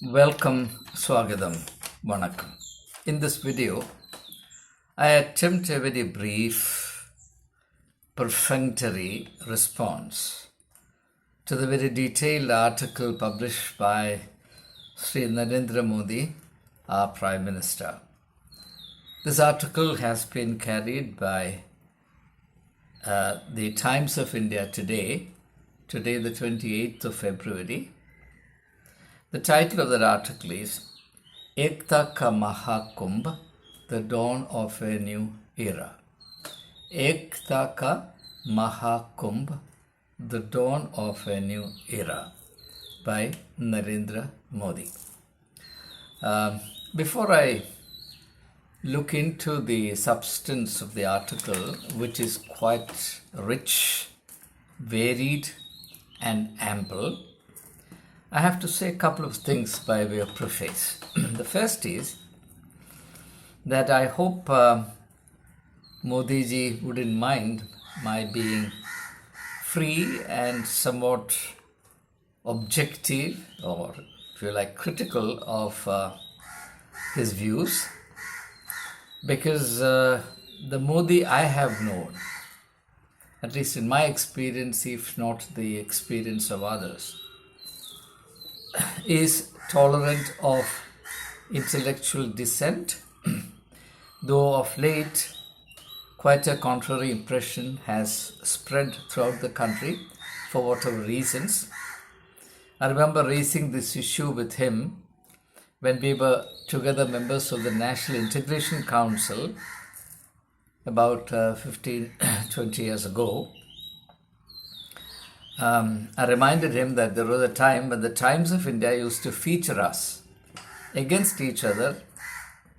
Welcome, Swagadam, Vanakkam. In this video, I attempt a very brief, perfunctory response to the very detailed article published by Sri Narendra Modi, our Prime Minister. This article has been carried by the Times of India today, the 28th of February. The title of that article is Ekta Ka Mahakumbh, the dawn of a new era. Ekta Ka Mahakumbh, the dawn of a new era by Narendra Modi. Before I look into the substance of the article, which is quite rich, varied, and ample, I have to say a couple of things by way of preface. The first is that I hope Modi ji wouldn't mind my being free and somewhat objective, or if you like, critical of his views, because the Modi I have known, at least in my experience, if not the experience of others, is tolerant of intellectual dissent, though of late quite a contrary impression has spread throughout the country for whatever reasons. I remember raising this issue with him when we were together members of the National Integration Council about 15-20 years ago. I reminded him that there was a time when the Times of India used to feature us against each other.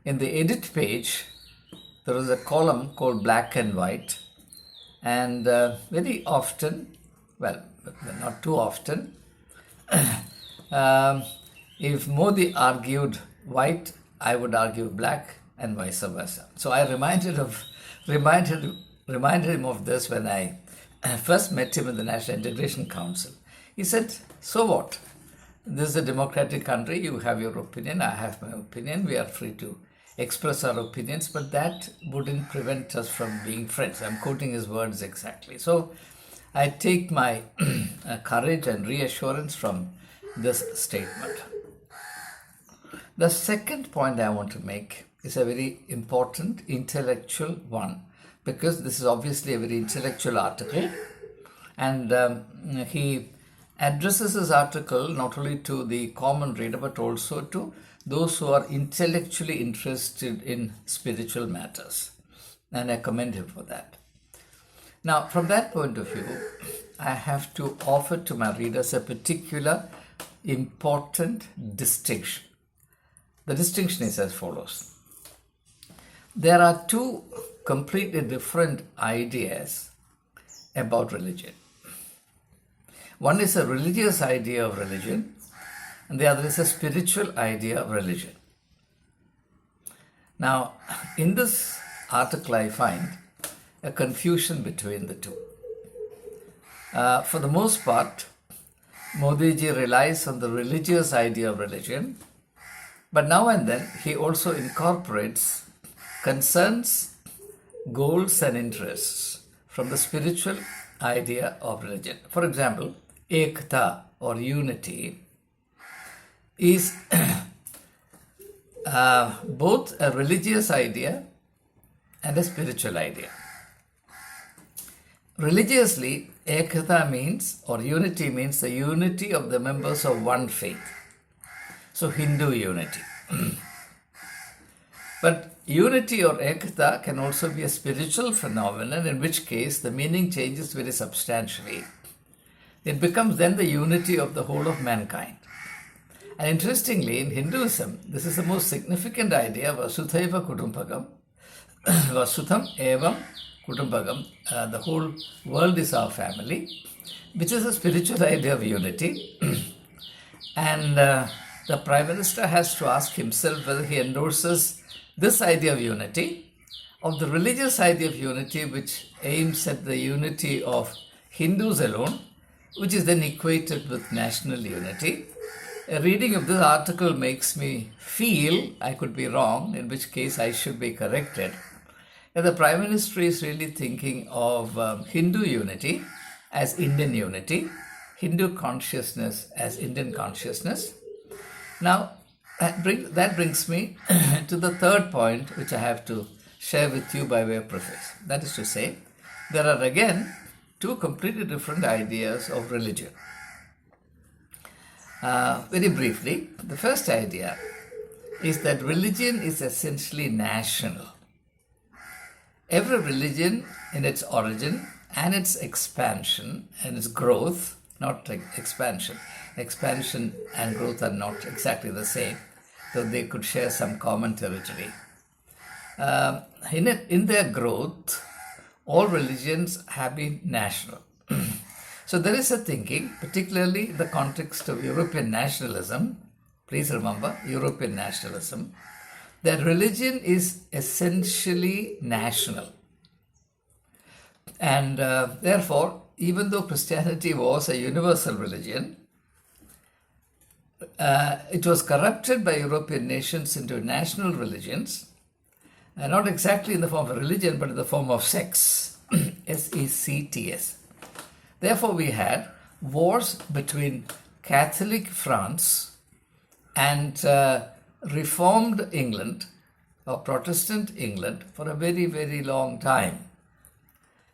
In the edit page, there was a column called Black and White, and very often, well, not too often, if Modi argued white, I would argue black, and vice versa. So I reminded him of this when I first met him in the National Integration Council. He said, so what? This is a democratic country. You have your opinion. I have my opinion. We are free to express our opinions, but that wouldn't prevent us from being friends. I'm quoting his words exactly. So I take my courage and reassurance from this statement. The second point I want to make is a very important intellectual one, because this is obviously a very intellectual article, and he addresses his article not only to the common reader but also to those who are intellectually interested in spiritual matters, and I commend him for that. Now, from that point of view, I have to offer to my readers a particular important distinction. The distinction is as follows. There are two completely different ideas about religion. One is a religious idea of religion, and the other is a spiritual idea of religion. Now, in this article, I find a confusion between the two. For the most part, Modi ji relies on the religious idea of religion, but now and then he also incorporates concerns, goals and interests from the spiritual idea of religion. For example, ekta or unity is both a religious idea and a spiritual idea. Religiously, ekta means, or unity means, the unity of the members of one faith. So Hindu unity. But unity or ekta can also be a spiritual phenomenon, in which case the meaning changes very substantially. It becomes then the unity of the whole of mankind. And interestingly, in Hinduism, this is the most significant idea, Vasudhaiva Kutumbakam, Vasudham Evam Kutumbakam, the whole world is our family, which is a spiritual idea of unity. And the Prime Minister has to ask himself whether he endorses this idea of unity, of the religious idea of unity, which aims at the unity of Hindus alone, which is then equated with national unity, A reading of this article makes me feel, I could be wrong, in which case I should be corrected, that the Prime Minister is really thinking of Hindu unity as Indian unity, Hindu consciousness as Indian consciousness. Now, that brings me to the third point, which I have to share with you by way of preface. That is to say, there are again two completely different ideas of religion. Very briefly, the first idea is that religion is essentially national. Every religion in its origin and its expansion and its growth, not like expansion and growth are not exactly the same, though they could share some common territory. In their growth, all religions have been national. So there is a thinking, particularly in the context of European nationalism, please remember European nationalism, that religion is essentially national. And therefore, even though Christianity was a universal religion, it was corrupted by European nations into national religions, not exactly in the form of religion, but in the form of sects, S-E-C-T-S. Therefore, we had wars between Catholic France and Reformed England or Protestant England for a very, very long time.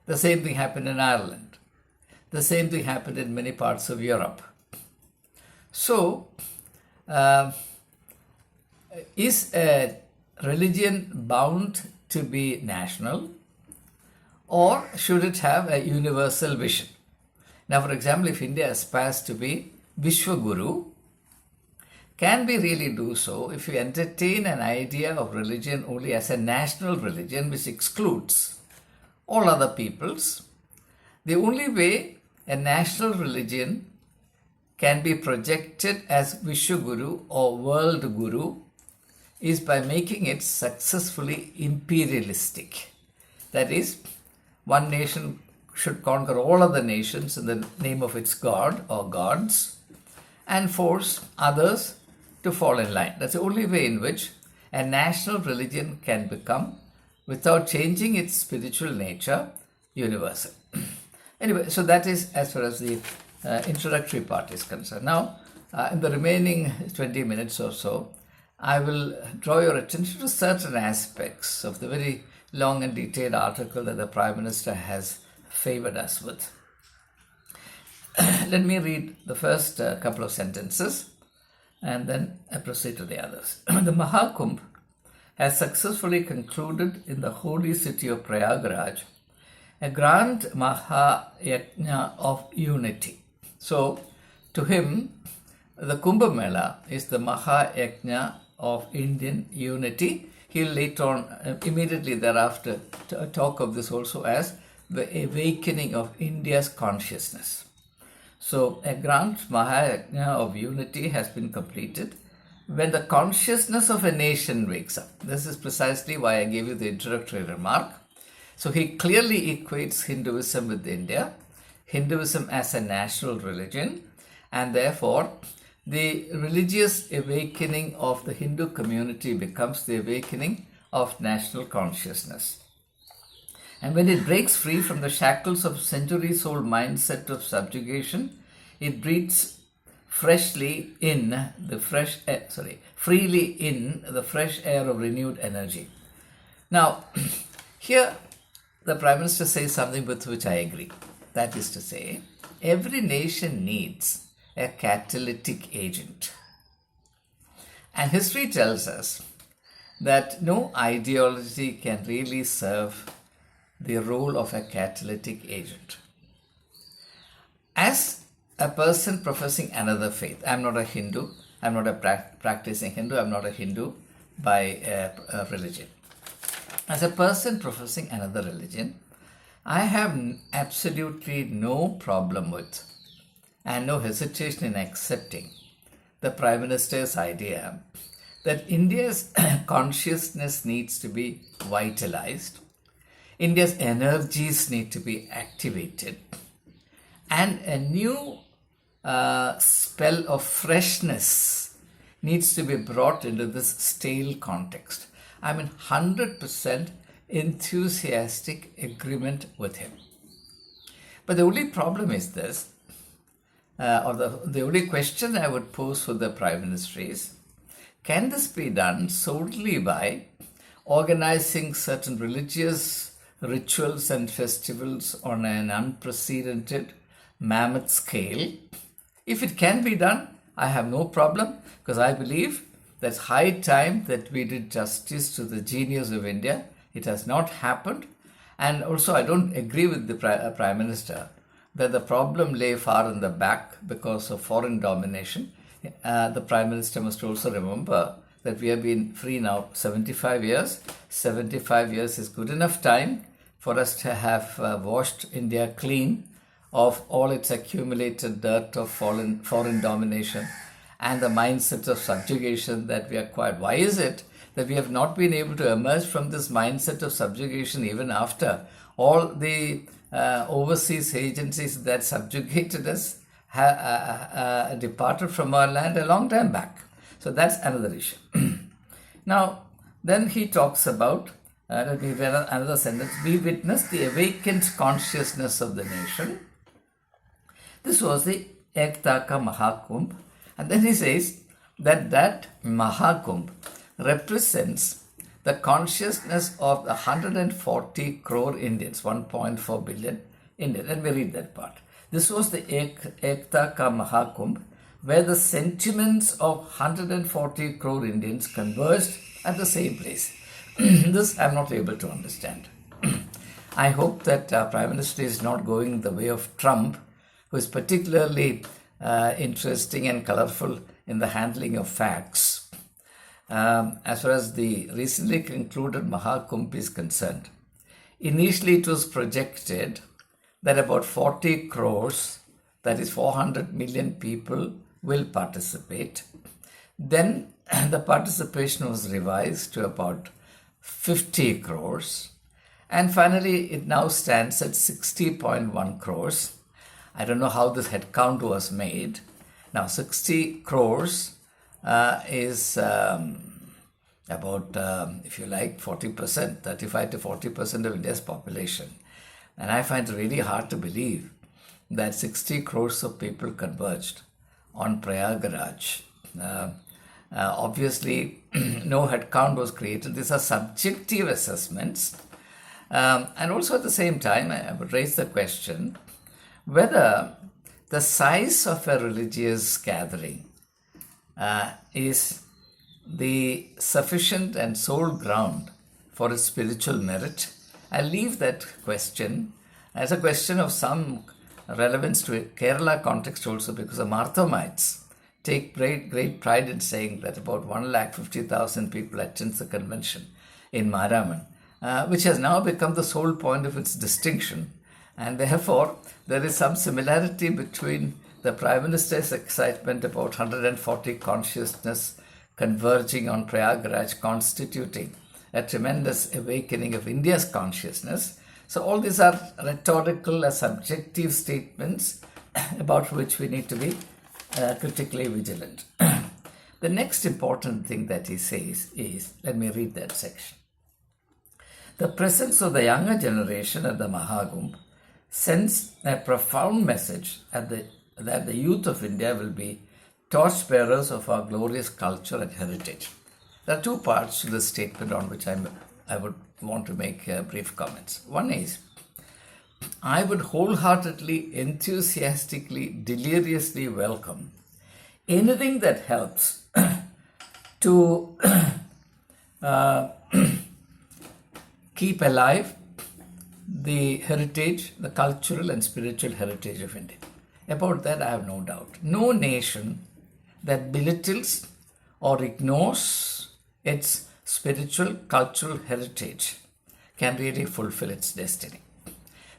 The same thing happened in Ireland. The same thing happened in many parts of Europe. So, is a religion bound to be national, or should it have a universal vision? Now, for example, if India aspires to be Vishwaguru, can we really do so if we entertain an idea of religion only as a national religion which excludes all other peoples? The only way a national religion can be projected as Vishwaguru or World Guru is by making it successfully imperialistic. That is, one nation should conquer all other nations in the name of its god or gods and force others to fall in line. That's the only way in which a national religion can become, without changing its spiritual nature, universal. Anyway, so that is as far as the introductory part is concerned. Now, in the remaining 20 minutes or so, I will draw your attention to certain aspects of the very long and detailed article that the Prime Minister has favored us with. Let me read the first couple of sentences and then I proceed to the others. The Mahakumbh has successfully concluded in the holy city of Prayagraj a grand Mahayajna of unity. So, to him, the Kumbh Mela is the Mahayajna of Indian unity. He'll later on, immediately thereafter, talk of this also as the awakening of India's consciousness. So, a grand Mahayajna of unity has been completed when the consciousness of a nation wakes up. This is precisely why I gave you the introductory remark. So, he clearly equates Hinduism with India, Hinduism as a national religion, and therefore the religious awakening of the Hindu community becomes the awakening of national consciousness. And when it breaks free from the shackles of centuries-old mindset of subjugation, it breathes freely in the fresh air of renewed energy. Now, here the Prime Minister says something with which I agree. That is to say, every nation needs a catalytic agent. And history tells us that no ideology can really serve the role of a catalytic agent. As a person professing another faith, I'm not a Hindu, I'm not a practicing Hindu, I'm not a Hindu by religion. As a person professing another religion, I have absolutely no problem with and no hesitation in accepting the Prime Minister's idea that India's consciousness needs to be vitalized, India's energies need to be activated, and a new spell of freshness needs to be brought into this stale context. I'm in 100% enthusiastic agreement with him. But the only problem is this, or the only question I would pose for the Prime Minister is, can this be done solely by organizing certain religious rituals and festivals on an unprecedented mammoth scale? If it can be done, I have no problem, because I believe that's high time that we did justice to the genius of India. It has not happened. And also, I don't agree with the Prime Minister that the problem lay far in the back because of foreign domination. The Prime Minister must also remember that we have been free now 75 years. 75 years is good enough time for us to have washed India clean of all its accumulated dirt of foreign domination and the mindset of subjugation that we acquired. Why is it that we have not been able to emerge from this mindset of subjugation even after all the overseas agencies that subjugated us departed from our land a long time back? So that's another issue. Now, then he talks about, let me read another sentence, we witnessed the awakened consciousness of the nation. This was the Ektaka Mahakumbh. And then he says that Mahakumbh represents the consciousness of the 140 crore Indians, 1.4 billion Indians. Let me read that part. This was the Ektaka Mahakumbh, where the sentiments of 140 crore Indians converged at the same place. This I'm not able to understand. I hope that Prime Minister is not going the way of Trump, who is particularly interesting and colorful in the handling of facts. As far as the recently concluded Mahakumbh is concerned, initially it was projected that about 40 crores, that is 400 million people, will participate. Then the participation was revised to about 50 crores. And finally, it now stands at 60.1 crores. I don't know how this headcount was made. Now, 60 crores is about, if you like, 40%, 35 to 40% of India's population. And I find it really hard to believe that 60 crores of people converged on Prayagraj. Obviously, no headcount was created. These are subjective assessments. And also at the same time, I would raise the question whether the size of a religious gathering is the sufficient and sole ground for its spiritual merit. I leave that question as a question of some relevance to a Kerala context also, because the Marthamites take great pride in saying that about 150,000 people attend the convention in Maraman, which has now become the sole point of its distinction. And therefore, there is some similarity between the Prime Minister's excitement about 140 consciousness converging on Prayagraj, constituting a tremendous awakening of India's consciousness. So all these are rhetorical, subjective statements about which we need to be critically vigilant. The next important thing that he says is, let me read that section. The presence of the younger generation at the Mahakumbh sends a profound message that the youth of India will be torchbearers of our glorious culture and heritage. There are two parts to this statement on which I would want to make brief comments. One is, I would wholeheartedly, enthusiastically, deliriously welcome anything that helps to keep alive the heritage, the cultural and spiritual heritage of India. About that, I have no doubt. No nation that belittles or ignores its spiritual, cultural heritage can really fulfill its destiny.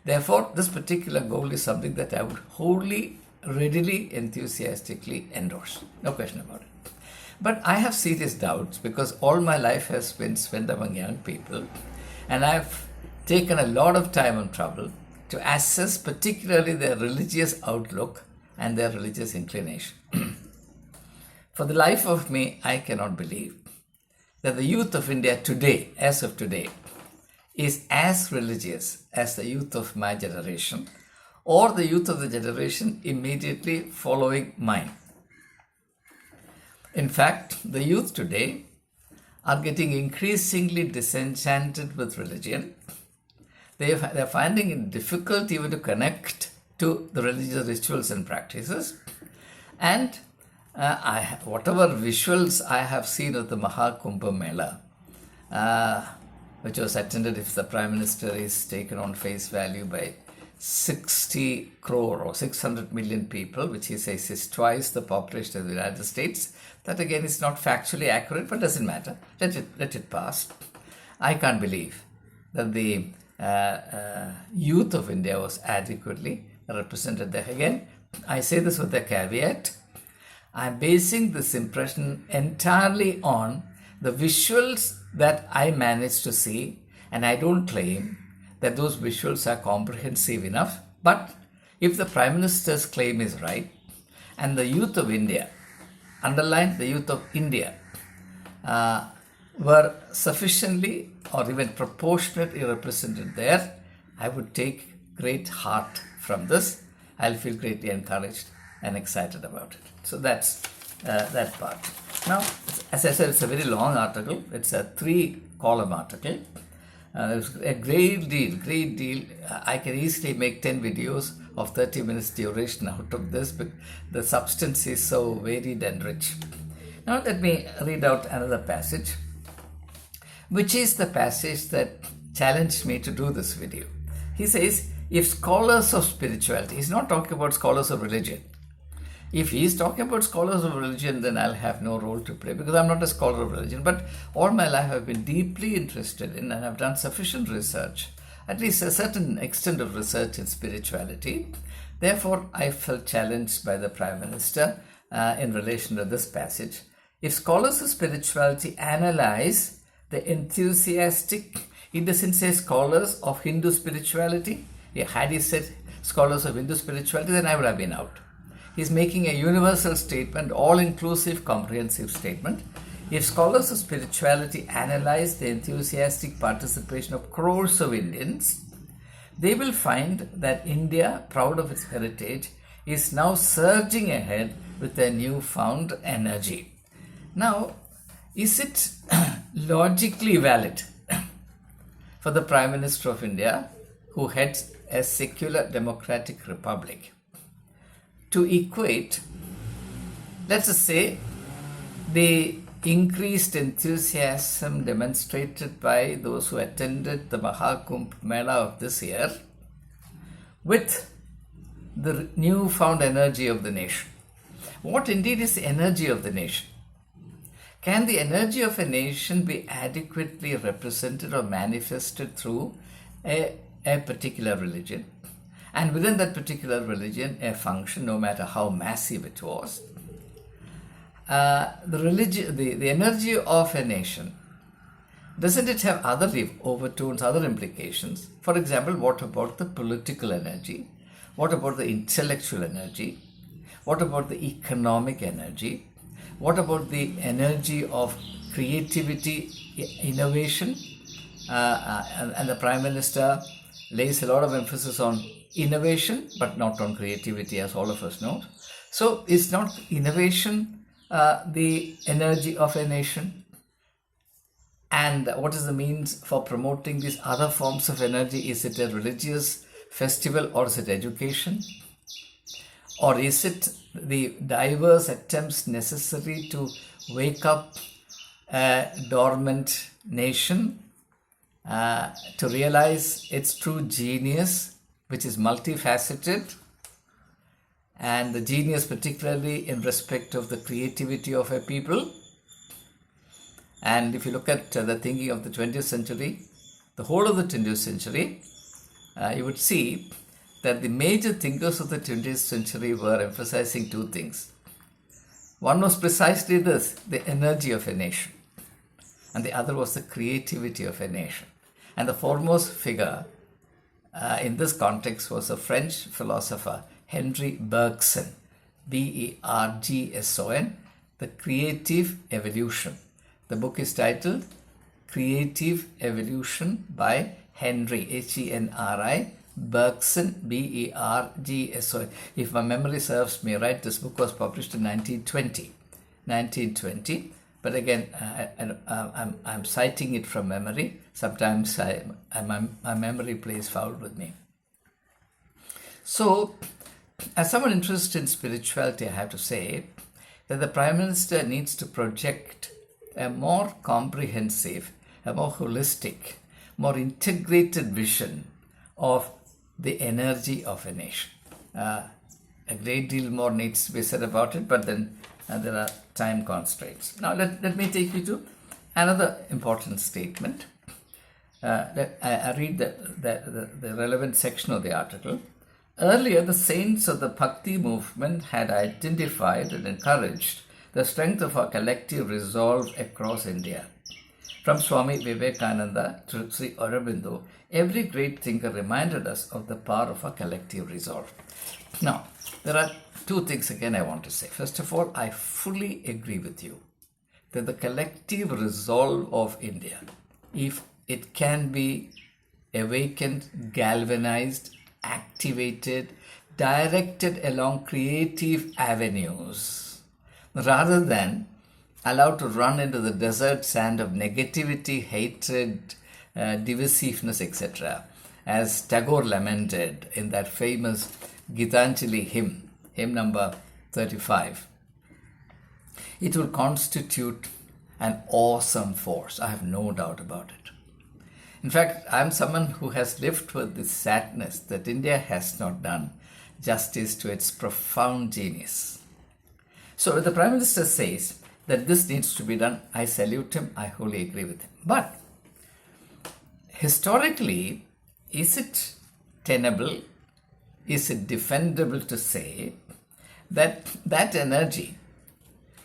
Therefore, this particular goal is something that I would wholly, readily, enthusiastically endorse. No question about it. But I have serious doubts because all my life has been spent among young people, and I've taken a lot of time and trouble to assess particularly their religious outlook and their religious inclination. For the life of me, I cannot believe that the youth of India today, as of today, is as religious as the youth of my generation or the youth of the generation immediately following mine. In fact, the youth today are getting increasingly disenchanted with religion. They're finding it difficult even to connect to the religious rituals and practices. And whatever visuals I have seen of the Kumbh Mela, which was attended, if the Prime Minister is taken on face value, by 60 crore or 600 million people, which he says is twice the population of the United States. That again is not factually accurate, but doesn't matter. Let it pass. I can't believe that the youth of India was adequately represented there. Again, I say this with a caveat. I'm basing this impression entirely on the visuals that I managed to see, and I don't claim that those visuals are comprehensive enough. But if the Prime Minister's claim is right, and the youth of India, underline the youth of India, were sufficiently or even proportionately represented there, I would take great heart from this. I'll feel greatly encouraged and excited about it. So that's that part. Now, as I said, it's a very long article. It's a 3-column article. There's a great deal. I can easily make 10 videos of 30 minutes duration out of this, but the substance is so varied and rich. Now let me read out another passage, which is the passage that challenged me to do this video. He says, if scholars of spirituality, he's not talking about scholars of religion. If he's talking about scholars of religion, then I'll have no role to play because I'm not a scholar of religion. But all my life I've been deeply interested in and I've done sufficient research, at least a certain extent of research in spirituality. Therefore, I felt challenged by the Prime Minister in relation to this passage. If scholars of spirituality analyze the enthusiastic, he doesn't say scholars of Hindu spirituality. Had he said scholars of Hindu spirituality, then I would have been out. He's making a universal statement, all-inclusive, comprehensive statement. If scholars of spirituality analyze the enthusiastic participation of crores of Indians, they will find that India, proud of its heritage, is now surging ahead with a newfound energy. Now, is it logically valid for the Prime Minister of India, who heads a secular democratic republic, to equate, let's just say, the increased enthusiasm demonstrated by those who attended the Kumbh Mela of this year with the newfound energy of the nation? What indeed is the energy of the nation? Can the energy of a nation be adequately represented or manifested through a particular religion? And within that particular religion, a function, no matter how massive it was, the energy of a nation, doesn't it have other overtones, other implications? For example, what about the political energy? What about the intellectual energy? What about the economic energy? What about the energy of creativity, innovation? And the Prime Minister lays a lot of emphasis on innovation, but not on creativity, as all of us know. So is not innovation the energy of a nation? And what is the means for promoting these other forms of energy? Is it a religious festival, or is it education? Or is it the diverse attempts necessary to wake up a dormant nation to realize its true genius, which is multifaceted, and the genius particularly in respect of the creativity of a people? And if you look at the thinking of the 20th century, the whole of the 20th century, you would see that the major thinkers of the 20th century were emphasizing two things. One was precisely this, the energy of a nation, and the other was the creativity of a nation. And the foremost figure in this context was a French philosopher, Henri Bergson, Bergson, The Creative Evolution. The book is titled Creative Evolution by Henry, Henri, Bergson, Bergson. If my memory serves me right, this book was published in 1920. 1920. But again, I'm citing it from memory. Sometimes my memory plays foul with me. So, as someone interested in spirituality, I have to say that the Prime Minister needs to project a more comprehensive, a more holistic, more integrated vision of the energy of a nation. A great deal more needs to be said about it, but then there are time constraints. Now let me take you to another important statement. I read the relevant section of the article. Earlier, the saints of the Bhakti movement had identified and encouraged the strength of our collective resolve across India. From Swami Vivekananda to Sri Aurobindo, every great thinker reminded us of the power of our collective resolve. Now, there are two things again I want to say. First of all, I fully agree with you that the collective resolve of India, if it can be awakened, galvanized, activated, directed along creative avenues, rather than allowed to run into the desert sand of negativity, hatred, divisiveness, etc., as Tagore lamented in that famous Gitanjali hymn number 35. It will constitute an awesome force. I have no doubt about it. In fact, I am someone who has lived with this sadness that India has not done justice to its profound genius. So if the Prime Minister says that this needs to be done, I salute him, I wholly agree with him. But historically, is it tenable, is it defendable to say that that energy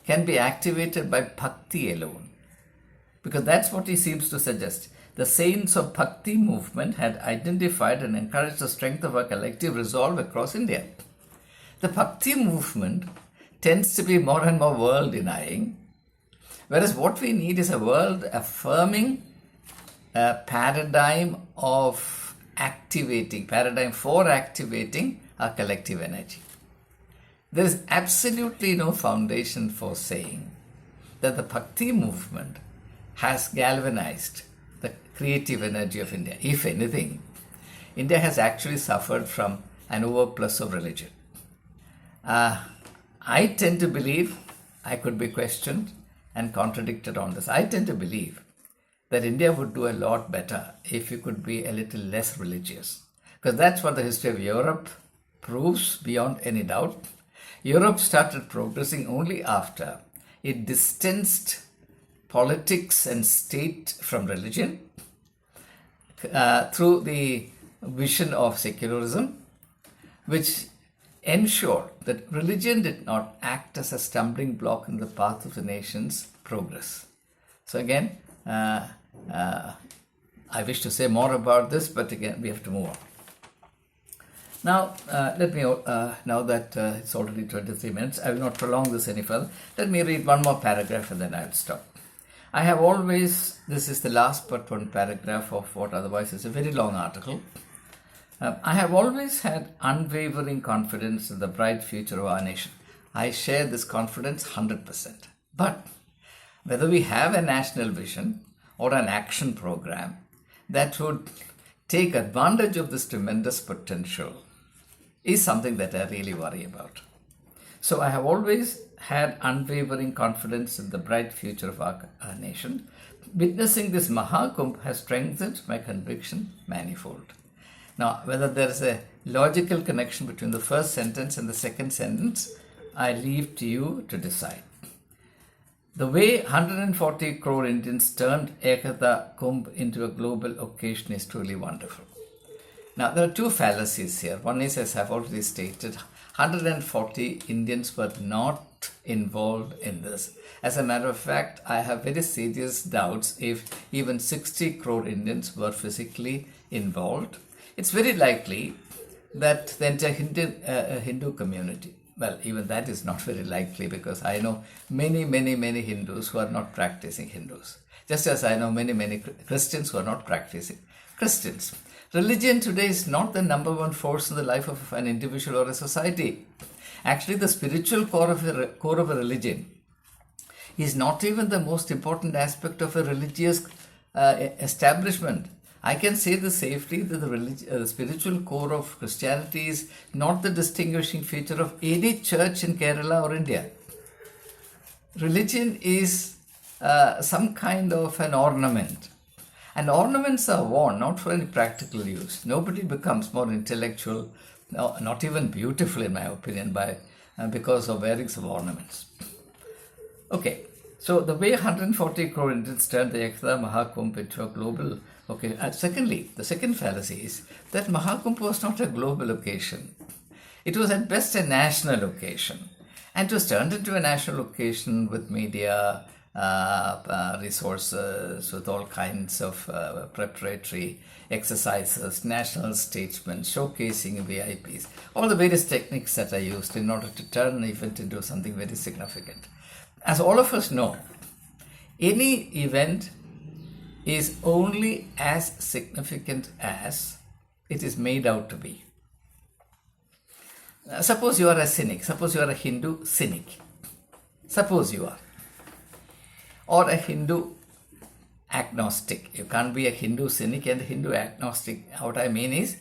can be activated by bhakti alone? Because that's what he seems to suggest. The saints of Bhakti movement had identified and encouraged the strength of our collective resolve across India. The Bhakti movement tends to be more and more world-denying, whereas what we need is a world-affirming paradigm for activating our collective energy. There is absolutely no foundation for saying that the Bhakti movement has galvanized the creative energy of India. If anything, India has actually suffered from an overplus of religion. I tend to believe, I could be questioned and contradicted on this, I tend to believe that India would do a lot better if it could be a little less religious. Because that's what the history of Europe proves beyond any doubt. Europe started progressing only after it distanced politics and state from religion through the vision of secularism, which ensured that religion did not act as a stumbling block in the path of the nation's progress. So again, I wish to say more about this, but again, we have to move on. Now, let me, now that it's already 23 minutes, I will not prolong this any further. Let me read one more paragraph and then I will stop. I have always, this is the last but one paragraph of what otherwise is a very long article. I have always had unwavering confidence in the bright future of our nation. I share this confidence 100%. But whether we have a national vision or an action program that would take advantage of this tremendous potential is something that I really worry about. So I have always had unwavering confidence in the bright future of our nation. Witnessing this Mahakumbh has strengthened my conviction manifold. Now, whether there is a logical connection between the first sentence and the second sentence, I leave to you to decide. The way 140 crore Indians turned Ekata Kumbh into a global occasion is truly wonderful. Now, there are two fallacies here. One is, as I've already stated, 140 Indians were not involved in this. As a matter of fact, I have very serious doubts if even 60 crore Indians were physically involved. It's very likely that the entire Hindu community well, even that is not very likely, because I know many, many, many Hindus who are not practicing Hindus. Just as I know many, many Christians who are not practicing Christians. Religion today is not the number one force in the life of an individual or a society. Actually, the spiritual core of a religion is not even the most important aspect of a religious establishment. I can say this safely that the spiritual core of Christianity is not the distinguishing feature of any church in Kerala or India. Religion is some kind of an ornament. And ornaments are worn not for any practical use. Nobody becomes more intellectual, not even beautiful in my opinion, because of wearing some ornaments. Okay, so the way 140 crore Indians turned the Ekta Mahakumbh into a global. Okay, secondly, the second fallacy is that Mahakumbh was not a global occasion. It was at best a national occasion. And it was turned into a national occasion with media, resources, with all kinds of preparatory exercises, national statesmen, showcasing VIPs, all the various techniques that are used in order to turn an event into something very significant. As all of us know, any event is only as significant as it is made out to be. Suppose you are a cynic, suppose you are a Hindu cynic, suppose you are, or a Hindu agnostic. You can't be a Hindu cynic and a Hindu agnostic. What I mean is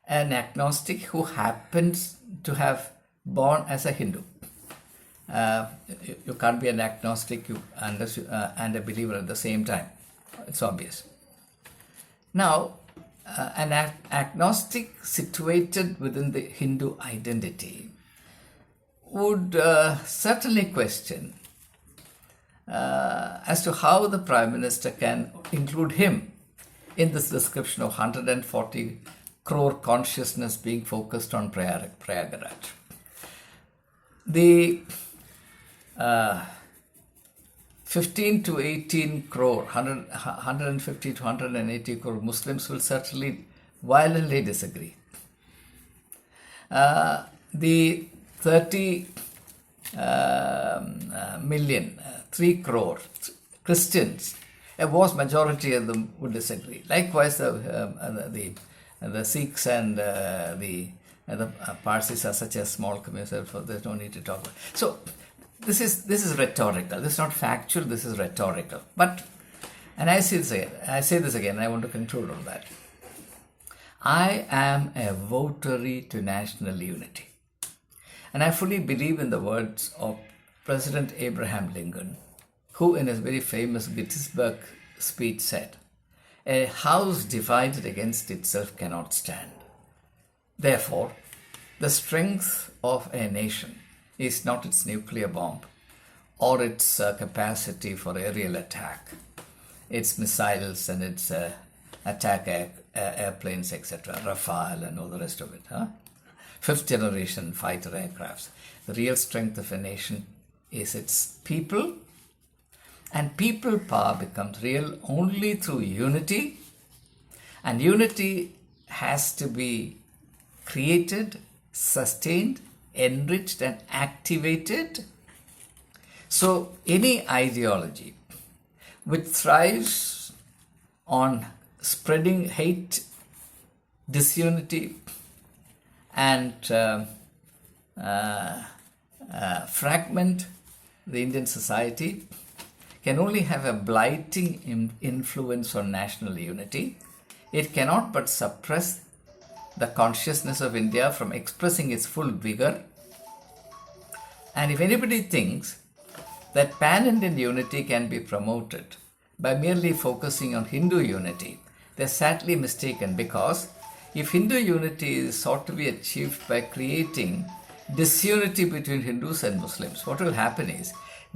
an agnostic who happens to have born as a Hindu. You can't be an agnostic and a believer at the same time. It's obvious. Now, an agnostic situated within the Hindu identity would certainly question as to how the Prime Minister can include him in this description of 140 crore consciousness being focused on Prayagraj. The 15 to 18 crore, 150 to 180 crore Muslims will certainly violently disagree. The 30 million, 3 crore Christians, a vast majority of them would disagree. Likewise, the Sikhs and the Parsis are such a small community, so there's no need to talk about. So this is rhetorical. This is not factual. This is rhetorical. But, and I say this again. I want to conclude on that. I am a votary to national unity, and I fully believe in the words of President Abraham Lincoln, who in his very famous Gettysburg speech said, "A house divided against itself cannot stand." Therefore, the strength of a nation is not its nuclear bomb or its capacity for aerial attack, its missiles and its attack airplanes, etc., Rafale and all the rest of it. Fifth generation fighter aircrafts. The real strength of a nation is its people, and people power becomes real only through unity, and unity has to be created, sustained, enriched and activated. So any ideology which thrives on spreading hate, disunity and fragment the Indian society can only have a blighting influence on national unity. It cannot but suppress the consciousness of India from expressing its full vigor. And if anybody thinks that pan-Indian unity can be promoted by merely focusing on Hindu unity, they're sadly mistaken, because if Hindu unity is sought to be achieved by creating disunity between Hindus and Muslims, what will happen is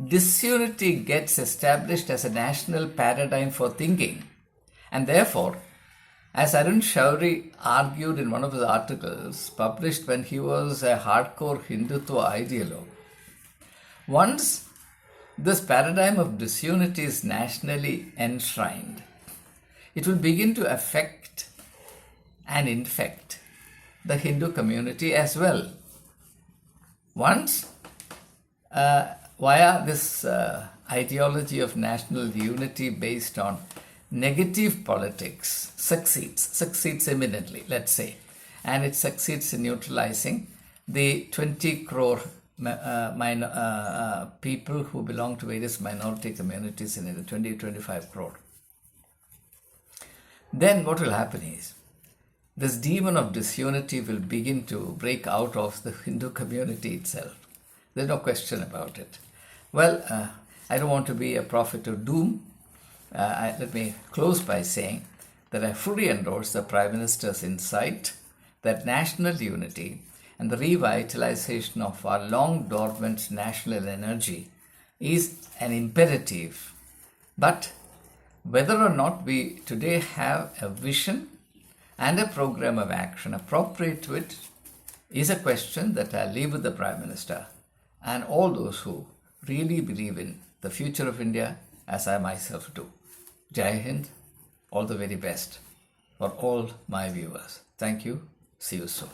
disunity gets established as a national paradigm for thinking, and therefore, as Arun Shourie argued in one of his articles published when he was a hardcore Hindutva ideologue, once this paradigm of disunity is nationally enshrined, it will begin to affect and infect the Hindu community as well. Once, via this ideology of national unity based on negative politics succeeds eminently, let's say, and it succeeds in neutralizing the 20 crore people who belong to various minority communities in India, 20-25 crore. Then what will happen is, this demon of disunity will begin to break out of the Hindu community itself. There's no question about it. Well, I don't want to be a prophet of doom. Let me close by saying that I fully endorse the Prime Minister's insight that national unity and the revitalization of our long dormant national energy is an imperative. But whether or not we today have a vision and a program of action appropriate to it is a question that I leave with the Prime Minister and all those who really believe in the future of India, as I myself do. Jai Hind, all the very best for all my viewers. Thank you. See you soon.